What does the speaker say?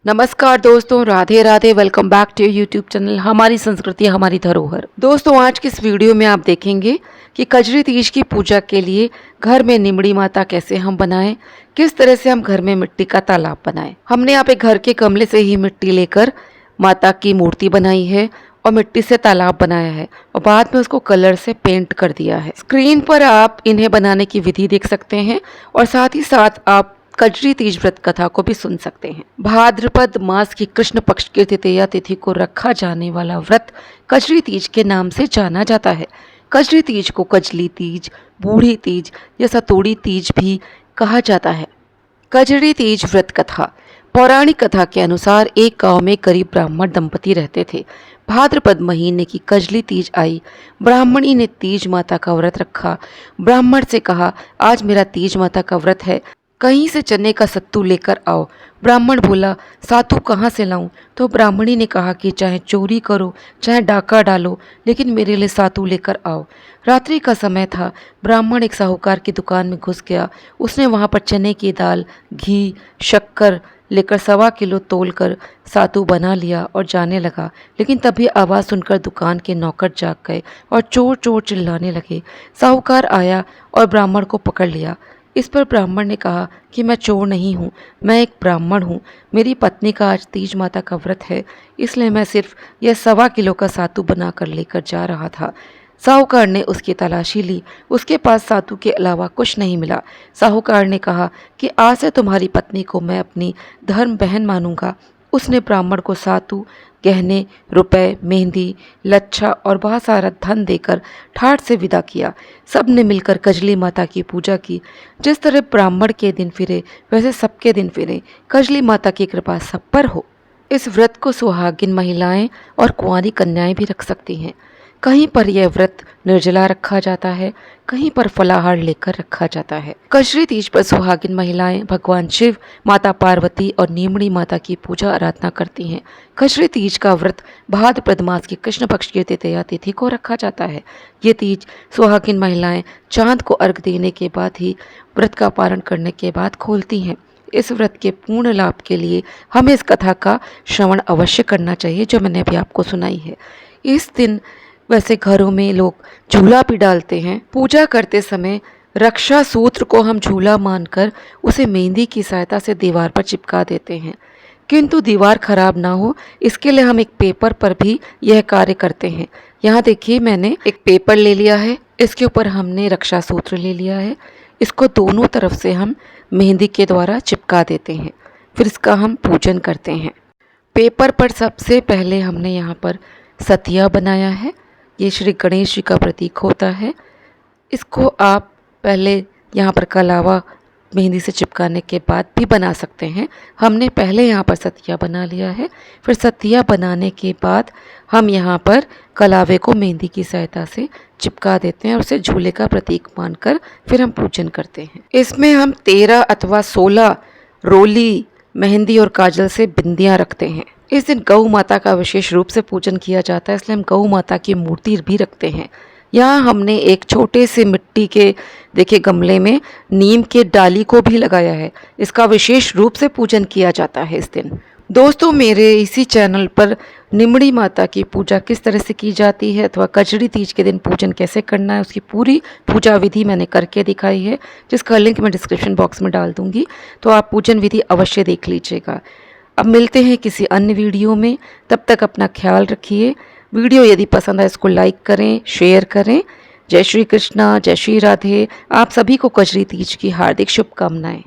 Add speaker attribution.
Speaker 1: नमस्कार दोस्तों, Radhe Radhe. Welcome back to YouTube channel हमारी संस्कृति हमारी धरोहर। दोस्तों, आज की इस वीडियो में आप देखेंगे कि कजरी तीज की पूजा के लिए घर में निमड़ी माता कैसे हम बनाएं, किस तरह से हम घर में मिट्टी का तालाब बनाएं। हमने यहाँ पे घर के गमले से ही मिट्टी लेकर माता की मूर्ति बनाई है और मिट्टी से तालाब बनाया है और बाद में उसको कलर से पेंट कर दिया है। स्क्रीन पर आप इन्हें बनाने की विधि देख सकते हैं और साथ ही साथ आप कजरी तीज व्रत कथा को भी सुन सकते हैं। भाद्रपद मास की कृष्ण पक्ष की तृतीया तिथि को रखा जाने वाला व्रत कजरी तीज के नाम से जाना जाता है। कजरी तीज को कजली तीज, बूढ़ी तीज या सतोड़ी तीज भी कहा जाता है। कजरी तीज व्रत कथा। पौराणिक कथा के अनुसार एक गांव में करीब ब्राह्मण दंपति रहते थे। भाद्रपद महीने की कजली तीज आई। ब्राह्मणी ने तीज माता का व्रत रखा। ब्राह्मण से कहा, आज मेरा तीज माता का व्रत है, कहीं से चने का सत्तू लेकर आओ। ब्राह्मण बोला, सातू कहाँ से लाऊं? तो ब्राह्मणी ने कहा कि चाहे चोरी करो, चाहे डाका डालो, लेकिन मेरे लिए सातू लेकर आओ। रात्रि का समय था। ब्राह्मण एक साहूकार की दुकान में घुस गया। उसने वहां पर चने की दाल, घी, शक्कर लेकर 1.25 किलो तोलकर सातू बना लिया और जाने लगा। लेकिन तभी आवाज़ सुनकर दुकान के नौकर जाग गए और चोर चोर चिल्लाने लगे। साहूकार आया और ब्राह्मण को पकड़ लिया। इस पर ब्राह्मण ने कहा कि मैं चोर नहीं हूँ, मैं एक ब्राह्मण हूँ। मेरी पत्नी का आज तीज माता का व्रत है, इसलिए मैं सिर्फ यह 1.25 किलो का सातू बनाकर लेकर जा रहा था। साहूकार ने उसकी तलाशी ली। उसके पास सातू के अलावा कुछ नहीं मिला। साहूकार ने कहा कि आज से तुम्हारी पत्नी को मैं अपनी धर्म बहन मानूंगा। उसने ब्राह्मण को सातू, गहने, रुपए, मेहंदी, लच्छा और बहुत सारा धन देकर ठाठ से विदा किया। सब ने मिलकर कजली माता की पूजा की। जिस तरह ब्राह्मण के दिन फिरे, वैसे सबके दिन फिरे। कजली माता की कृपा सब पर हो। इस व्रत को सुहागिन महिलाएं और कुंवारी कन्याएं भी रख सकती हैं। कहीं पर यह व्रत निर्जला रखा जाता है, कहीं पर फलाहार लेकर रखा जाता है। कजरी तीज पर सुहागिन महिलाएं भगवान शिव, माता पार्वती और नीमड़ी माता की पूजा आराधना करती हैं। कजरी तीज का व्रत भाद्रपद मास की कृष्ण पक्ष की तृतीया तिथि को रखा जाता है। ये तीज सुहागिन महिलाएं चांद को अर्घ देने के बाद ही व्रत का पारण करने के बाद खोलती हैं। इस व्रत के पूर्ण लाभ के लिए हमें इस कथा का श्रवण अवश्य करना चाहिए जो मैंने अभी आपको सुनाई है। इस दिन वैसे घरों में लोग झूला भी डालते हैं। पूजा करते समय रक्षा सूत्र को हम झूला मानकर उसे मेहंदी की सहायता से दीवार पर चिपका देते हैं, किंतु दीवार खराब ना हो इसके लिए हम एक पेपर पर भी यह कार्य करते हैं। यहाँ देखिए, मैंने एक पेपर ले लिया है, इसके ऊपर हमने रक्षा सूत्र ले लिया है। इसको दोनों तरफ से हम मेहंदी के द्वारा चिपका देते हैं, फिर इसका हम पूजन करते हैं। पेपर पर सबसे पहले हमने यहाँ पर सतिया बनाया है। ये श्री गणेश जी का प्रतीक होता है। इसको आप पहले यहाँ पर कलावा मेहंदी से चिपकाने के बाद भी बना सकते हैं। हमने पहले यहाँ पर सतिया बना लिया है। फिर सतिया बनाने के बाद हम यहाँ पर कलावे को मेहंदी की सहायता से चिपका देते हैं और उसे झूले का प्रतीक मानकर फिर हम पूजन करते हैं। इसमें हम 13 अथवा 16 रोली, मेहंदी और काजल से बिंदियाँ रखते हैं। इस दिन गौ माता का विशेष रूप से पूजन किया जाता है, इसलिए हम गौ माता की मूर्ति भी रखते हैं। यहाँ हमने एक छोटे से मिट्टी के देखिए गमले में नीम के डाली को भी लगाया है। इसका विशेष रूप से पूजन किया जाता है इस दिन। दोस्तों, मेरे इसी चैनल पर निमड़ी माता की पूजा किस तरह से की जाती है अथवा कजरी तीज के दिन पूजन कैसे करना है, उसकी पूरी पूजा विधि मैंने करके दिखाई है, जिसका लिंक मैं डिस्क्रिप्शन बॉक्स में डाल दूंगी, तो आप पूजन विधि अवश्य देख लीजिएगा। अब मिलते हैं किसी अन्य वीडियो में, तब तक अपना ख्याल रखिए। वीडियो यदि पसंद आए इसको लाइक करें, शेयर करें। जय श्री कृष्णा, जय श्री राधे। आप सभी को कजरी तीज की हार्दिक शुभकामनाएं।